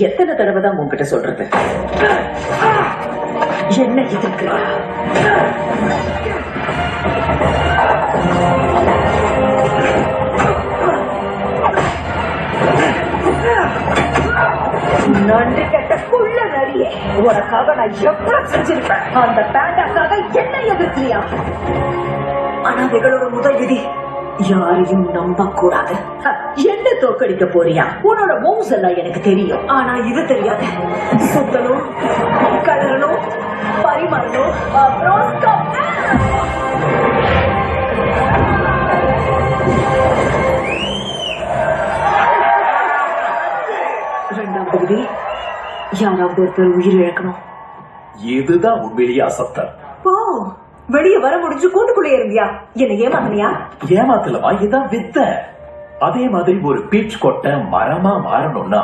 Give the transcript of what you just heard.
எத்தனை தடவை தான் உங்ககிட்ட சொல்றது? என்ன எதிர்க்கிறா? நன்றி கெட்ட குள்ள நரியே, உனக்காக நான் எவ்வளவு செஞ்சிருப்பேன். அந்த பேண்டாக்காக என்ன எதிர்க்கிறியா? அனாதைகளோட முதல் விதி யாரையும் நம்ப கூடாது. என்ன தோக்கடிக்க போறியா? உன்னோட மூவ்ஸ் எல்லாம் எனக்கு தெரியும், ஆனா இது தெரியாது. சுத்தணும், கலரணும், பரிமாறணும், அப்புறம் இரண்டாவது விதி யாராவது ஒருத்தர் உயிர் இழக்கணும். இதுதான் உண்மையிலேயே அசத்தல். வெளியே வர முடிஞ்சு கூட்டுக்குள்ளே இருந்தியா? என்ன ஏமாத்தினியா? ஏமாத்தலமா, இதான் வித்த. அதே மாதிரி ஒரு பீச் கொட்டை மரமா மாறணும்னா